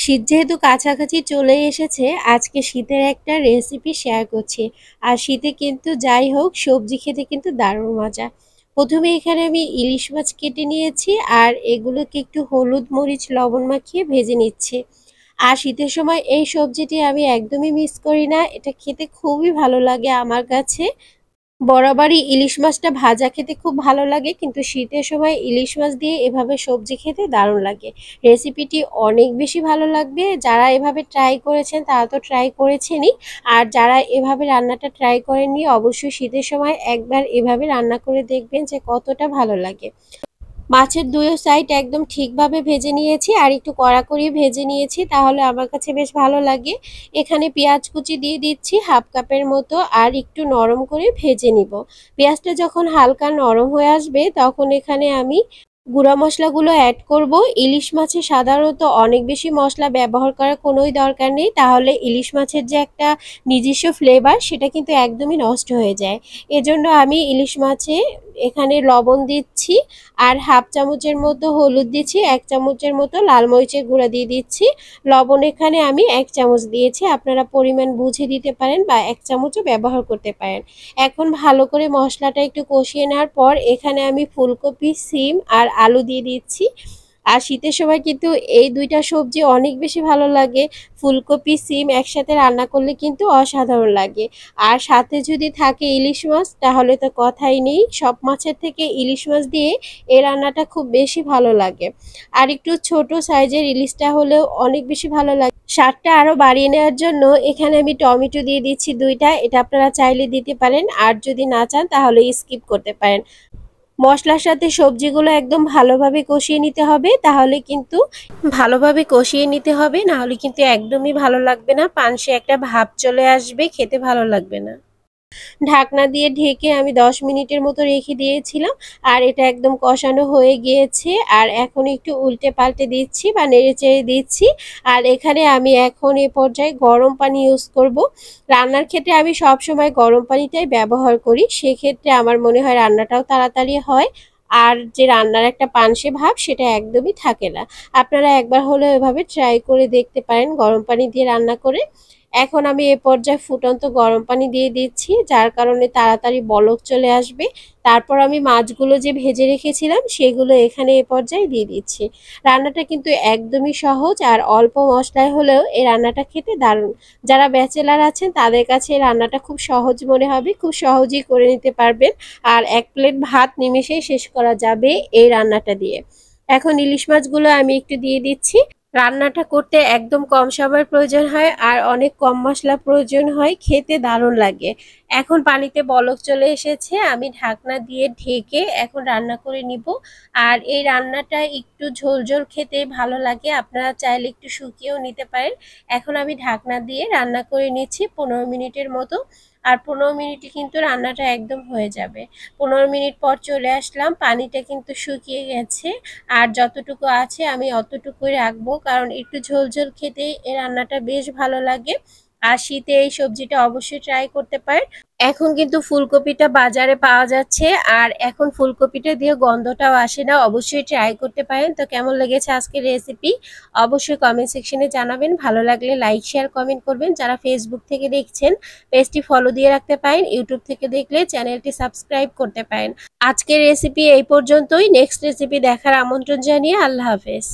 শীত যেহেতু কাছাকাছি চলে এসেছে, আজকে শীতের একটা রেসিপি শেয়ার করছি। আর শীতে কিন্তু যাই হোক সবজি খেতে কিন্তু দারুণ মজা। প্রথমে এখানে আমি ইলিশ মাছ কেটে নিয়েছি আর এগুলোকে একটু হলুদ মরিচ লবণ মাখিয়ে ভেজে নিচ্ছি। আর শীতের সময় এই সবজিটি আমি একদমই মিস করি না, এটা খেতে খুবই ভালো লাগে আমার কাছে। বরাবরই ইলিশ মাছটা ভাজা খেতে খুব ভালো লাগে, কিন্তু শীতের সময় ইলিশ মাছ দিয়ে এভাবে সবজি খেতে দারুণ লাগে। রেসিপিটি অনেক বেশি ভালো লাগবে। যারা এভাবে ট্রাই করেছেন তারা তো ট্রাই করেছেনই, আর যারা এভাবে রান্নাটা ট্রাই করেননি অবশ্যই শীতের সময় একবার এভাবে রান্না করে দেখবেন যে কতটা ভালো লাগে। মাছের দুই সাইড একদম ঠিকভাবে ভেজে নিয়েছি আর একটু কড়া করে ভেজে নিয়েছি, তাহলে আমার কাছে বেশ ভালো লাগে। এখানে পেঁয়াজ কুচি দিয়ে দিচ্ছি হাফ কাপের মতো আর একটু নরম করে ভেজে নিব। পেঁয়াজটা যখন হালকা নরম হয়ে আসবে তখন এখানে আমি গুঁড়া মশলাগুলো অ্যাড করব। ইলিশ মাছে সাধারণত অনেক বেশি মশলা ব্যবহার করার কোনোই দরকার নেই, তাহলে ইলিশ মাছের যে একটা নিজস্ব ফ্লেভার সেটা কিন্তু একদমই নষ্ট হয়ে যায়। এজন্য আমি ইলিশ মাছে এখানে লবণ দিচ্ছি আর হাফ চামচের মতো হলুদ দিচ্ছি, 1 চামচের মতো লাল মরিচের গুঁড়া দিয়ে দিচ্ছি। লবণ এখানে আমি 1 চামচ দিয়েছি, আপনারা পরিমাণ বুঝে দিতে পারেন বা 1 চামচও ব্যবহার করতে পারেন। এখন ভালো করে মশলাটা একটু কষিয়ে নেওয়ার পর এখানে আমি ফুলকপি, সিম আর আলু দিয়ে দিচ্ছি। আর শীতের সময় কিন্তু এই দুইটা সবজি অনেক বেশি ভালো লাগে। ফুলকপি, সিম একসাথে রান্না করলে কিন্তু অসাধারণ লাগে। আর সাথে যদি থাকে ইলিশ মাছ তাহলে তো কথাই নেই। সব মাছের থেকে ইলিশ মাছ দিয়ে এই রান্নাটা খুব বেশি ভালো লাগে। আর একটু ছোট সাইজের ইলিশটা হলেও অনেক বেশি ভালো লাগে। স্বাদটা আরো বাড়িয়ে নেওয়ার জন্য এখানে আমি টমেটো দিয়ে দিচ্ছি 2টা, এটা আপনারা চাইলে দিতে পারেন, আর যদি না চান তাহলে স্কিপ করতে পারেন। মশলার সাথে সবজিগুলো একদম ভালোভাবে কষিয়ে নিতে হবে, তাহলে কিন্তু ভালোভাবে কষিয়ে নিতে হবে, না হলে কিন্তু একদমই ভালো লাগবে না, পানসে একটা ভাব চলে আসবে, খেতে ভালো লাগবে না। ঢাকনা দিয়ে ঢেকে আমি 10 মিনিটের মতো রেখে দিয়েছিলাম। আর এটা একদম কষানো হয়ে গিয়েছে। আর এখন একটু উল্টে পাল্টে দিচ্ছি বা নেড়ে চেড়ে দিচ্ছি। আর এখানে আমি এখন এ পর্যায়ে গরম পানি ইউজ করব। রান্নার ক্ষেত্রে আমি সব সময় গরম পানিটাই ব্যবহার করি, সেক্ষেত্রে আমার মনে হয় রান্নাটাও তাড়াতাড়ি হয়। আর যে রান্নার একটা পানসে ভাব সেটা একদমই থাকে না। আপনারা একবার হলেও এভাবে ট্রাই করে দেখতে পারেন গরম পানি দিয়ে রান্না করে। এখন আমি এ পর্যায়ে ফুটন্ত গরম পানি দিয়ে দিচ্ছি, যার কারণে তাড়াতাড়ি বলক চলে আসবে। তারপর আমি মাছগুলো যে ভেজে রেখেছিলাম সেগুলো এখানে এ পর্যায়ে দিয়ে দিচ্ছি। রান্নাটা কিন্তু একদমই সহজ আর অল্প মশলায় হলেও এই রান্নাটা খেতে দারুণ। যারা ব্যাচেলার আছেন তাদের কাছে এই রান্নাটা খুব সহজ মনে হবে, খুব সহজেই করে নিতে পারবেন। আর 1 প্লেট ভাত নিমেষেই শেষ করা যাবে এই রান্নাটা দিয়ে। এখন ইলিশ মাছগুলো আমি একটু দিয়ে দিচ্ছি। রান্নাটা করতে একদম কম সময়ের প্রয়োজন হয় আর অনেক কম মশলা প্রয়োজন হয়, খেতে দারুণ লাগে। এখন পানিতে বলক চলে এসেছে, আমি ঢাকনা দিয়ে ঢেকে এখন রান্না করে নিব। আর এই রান্নাটা একটু ঝোল ঝোল খেতে ভালো লাগে, আপনারা চাইলে একটু শুকিয়েও নিতে পারেন। এখন আমি ঢাকনা দিয়ে রান্না করে নিচ্ছি 15 মিনিটের মতো। আর 15 মিনিটে কিন্তু রান্নাটা একদম হয়ে যাবে। 15 মিনিট পর চলে আসলাম, পানিটা কিন্তু শুকিয়ে গেছে। আর যতটুকু আছে আমি অতটুকুই রাখবো, কারণ একটু ঝোল ঝোল খেতে এই রান্নাটা বেশ ভালো লাগে। আর শীতে এই সবজিটা অবশ্যই ট্রাই করতে পারেন। এখন কিন্তু ফুলকপিটা বাজারে পাওয়া যাচ্ছে, আর এখন ফুলকপিটা দিয়ে গন্ধটাও আসে না, অবশ্যই ট্রাই করতে পারেন। তো কেমন লেগেছে আজকের রেসিপি অবশ্যই কমেন্ট সেকশনে জানাবেন। ভালো লাগলে লাইক শেয়ার কমেন্ট করবেন। যারা ফেসবুক থেকে দেখছেন পেজটি ফলো দিয়ে রাখতে পারেন, ইউটিউব থেকে দেখলে চ্যানেলটি সাবস্ক্রাইব করতে পারেন। আজকের রেসিপি এই পর্যন্তই। নেক্সট রেসিপি দেখার আমন্ত্রণ জানিয়ে আল্লাহ হাফেজ।